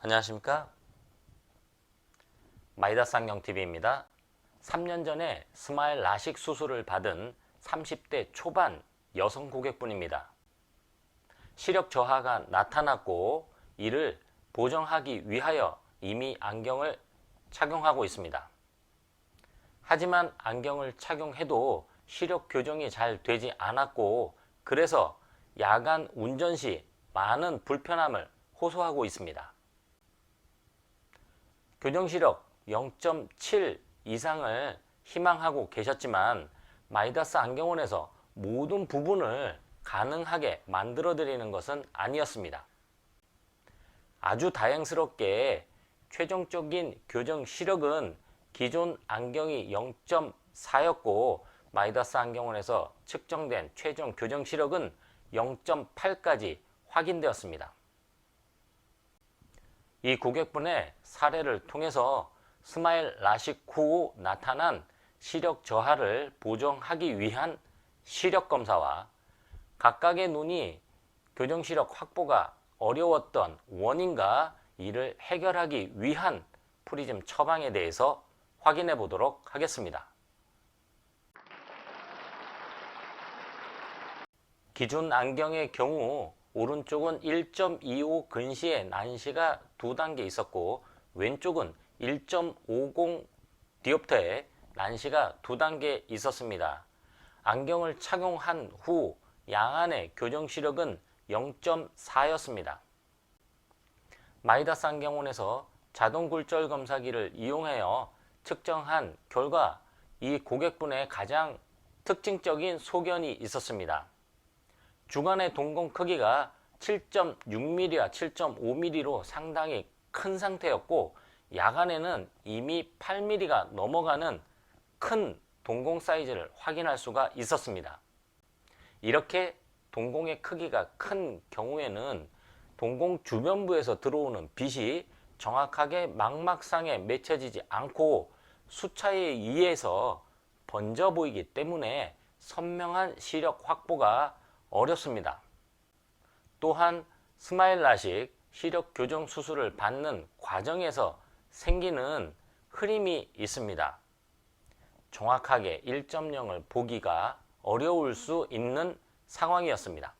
안녕하십니까? 마이다스 안경TV입니다. 3년 전에 스마일 라식 수술을 받은 30대 초반 여성 고객분입니다. 시력 저하가 나타났고 이를 보정하기 위하여 이미 안경을 착용하고 있습니다. 하지만 안경을 착용해도 시력 교정이 잘 되지 않았고 그래서 야간 운전 시 많은 불편함을 호소하고 있습니다. 교정 시력 0.7 이상을 희망하고 계셨지만 마이다스 안경원에서 모든 부분을 가능하게 만들어 드리는 것은 아니었습니다. 아주 다행스럽게 최종적인 교정 시력은 기존 안경이 0.4였고 마이다스 안경원에서 측정된 최종 교정 시력은 0.8까지 확인되었습니다. 이 고객분의 사례를 통해서 스마일 라식 후 나타난 시력 저하를 보정하기 위한 시력 검사와 각각의 눈이 교정 시력 확보가 어려웠던 원인과 이를 해결하기 위한 프리즘 처방에 대해서 확인해 보도록 하겠습니다. 기존 안경의 경우 오른쪽은 1.25 근시의 난시가 2단계 있었고 왼쪽은 1.50 디옵터의 난시가 2단계 있었습니다. 안경을 착용한 후 양안의 교정 시력은 0.4였습니다. 마이다스 안경원에서 자동 굴절 검사기를 이용하여 측정한 결과 이 고객분의 가장 특징적인 소견이 있었습니다. 주간의 동공 크기가 7.6mm와 7.5mm로 상당히 큰 상태였고 야간에는 이미 8mm가 넘어가는 큰 동공 사이즈를 확인할 수가 있었습니다. 이렇게 동공의 크기가 큰 경우에는 동공 주변부에서 들어오는 빛이 정확하게 망막상에 맺혀지지 않고 수차에 의해서 번져 보이기 때문에 선명한 시력 확보가 어렵습니다. 또한 스마일 라식 시력 교정 수술을 받는 과정에서 생기는 흐림이 있습니다. 정확하게 1.0을 보기가 어려울 수 있는 상황이었습니다.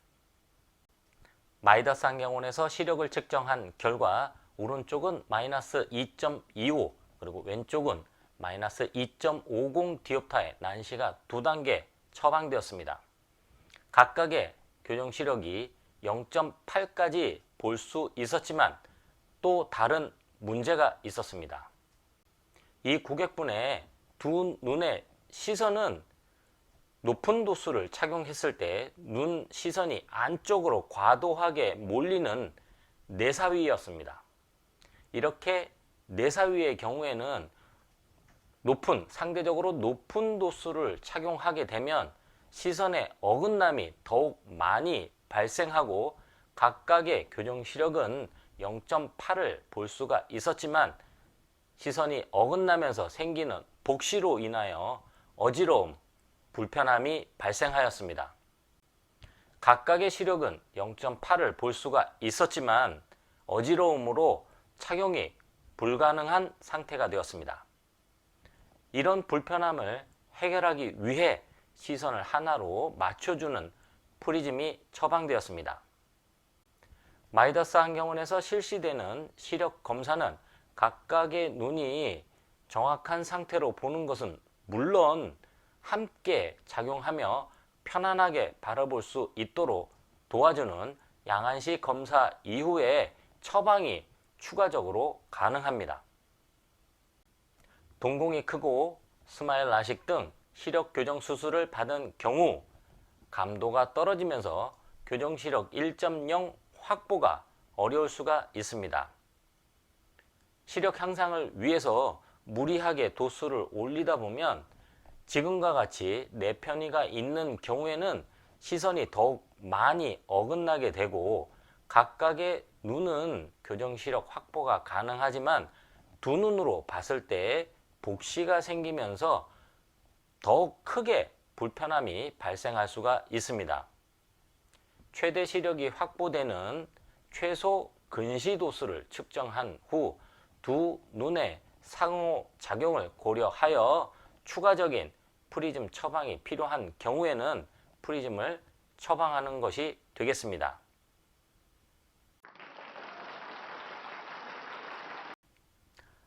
마이다스 안경원에서 시력을 측정한 결과 오른쪽은 마이너스 2.25 그리고 왼쪽은 마이너스 2.50 디옵터의 난시가 2단계 처방되었습니다. 각각의 교정 시력이 0.8까지 볼 수 있었지만 또 다른 문제가 있었습니다. 이 고객분의 두 눈의 시선은 높은 도수를 착용했을 때 눈 시선이 안쪽으로 과도하게 몰리는 내사위였습니다. 이렇게 내사위의 경우에는 상대적으로 높은 도수를 착용하게 되면 시선의 어긋남이 더욱 많이 발생하고 각각의 교정 시력은 0.8을 볼 수가 있었지만 시선이 어긋나면서 생기는 복시로 인하여 어지러움, 불편함이 발생하였습니다. 각각의 시력은 0.8을 볼 수가 있었지만 어지러움으로 착용이 불가능한 상태가 되었습니다. 이런 불편함을 해결하기 위해 시선을 하나로 맞춰주는 프리즘이 처방되었습니다. 마이다스 안경원에서 실시되는 시력 검사는 각각의 눈이 정확한 상태로 보는 것은 물론 함께 작용하며 편안하게 바라볼 수 있도록 도와주는 양안시 검사 이후에 처방이 추가적으로 가능합니다. 동공이 크고 스마일 라식 등 시력 교정 수술을 받은 경우 감도가 떨어지면서 교정 시력 1.0 확보가 어려울 수가 있습니다. 시력 향상을 위해서 무리하게 도수를 올리다 보면 지금과 같이 내편의가 있는 경우에는 시선이 더욱 많이 어긋나게 되고 각각의 눈은 교정 시력 확보가 가능하지만 두 눈으로 봤을 때 복시가 생기면서 더욱 크게 불편함이 발생할 수가 있습니다. 최대 시력이 확보되는 최소 근시 도수를 측정한 후 두 눈의 상호작용을 고려하여 추가적인 프리즘 처방이 필요한 경우에는 프리즘을 처방하는 것이 되겠습니다.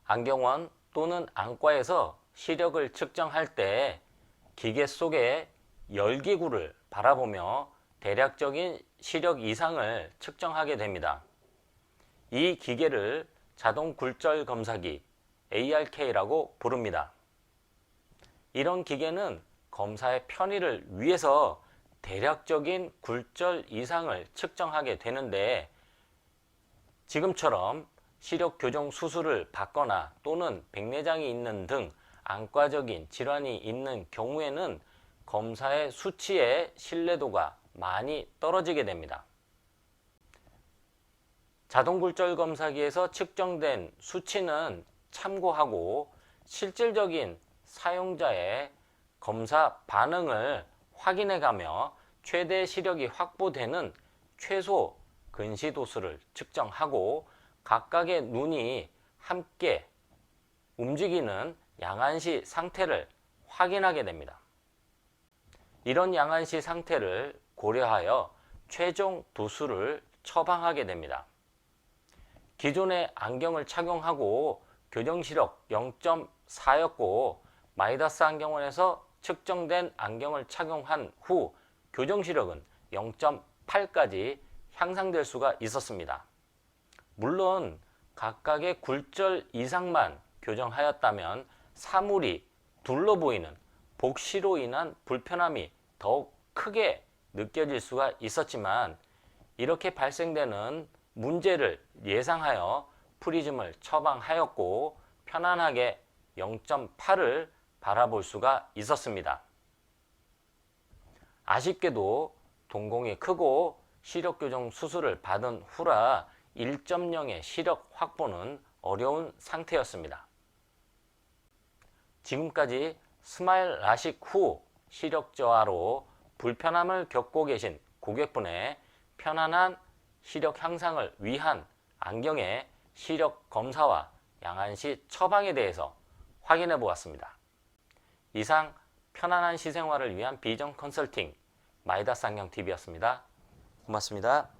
안경원 또는 안과에서 시력을 측정할 때 기계 속의 열기구를 바라보며 대략적인 시력 이상을 측정하게 됩니다. 이 기계를 자동 굴절 검사기 ARK라고 부릅니다. 이런 기계는 검사의 편의를 위해서 대략적인 굴절 이상을 측정하게 되는데, 지금처럼 시력 교정 수술을 받거나 또는 백내장이 있는 등 안과적인 질환이 있는 경우에는 검사의 수치의 신뢰도가 많이 떨어지게 됩니다. 자동굴절 검사기에서 측정된 수치는 참고하고 실질적인 사용자의 검사 반응을 확인해가며 최대 시력이 확보되는 최소 근시 도수를 측정하고 각각의 눈이 함께 움직이는 양안시 상태를 확인하게 됩니다. 이런 양안시 상태를 고려하여 최종 도수를 처방하게 됩니다. 기존의 안경을 착용하고 교정시력 0.4였고 마이다스 안경원에서 측정된 안경을 착용한 후 교정시력은 0.8까지 향상될 수가 있었습니다. 물론 각각의 굴절 이상만 교정하였다면 사물이 둘러 보이는 복시로 인한 불편함이 더욱 크게 느껴질 수가 있었지만, 이렇게 발생되는 문제를 예상하여 프리즘을 처방하였고 편안하게 0.8을 바라볼 수가 있었습니다. 아쉽게도 동공이 크고 시력교정 수술을 받은 후라 1.0의 시력 확보는 어려운 상태였습니다. 지금까지 스마일 라식 후 시력 저하로 불편함을 겪고 계신 고객분의 편안한 시력 향상을 위한 안경의 시력 검사와 양안시 처방에 대해서 확인해 보았습니다. 이상 편안한 시생활을 위한 비전 컨설팅 마이다스 안경TV였습니다. 고맙습니다.